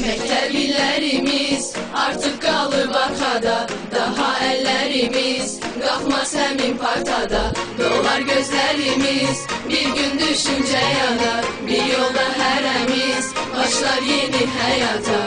Məktəb illərimiz artıq qalıb arxada, daha əllərimiz qalxmaz həmin partada. Dolar gözlərimiz bir gün düşüncə yana, bir yolda hərəmiz başlar yeni həyata.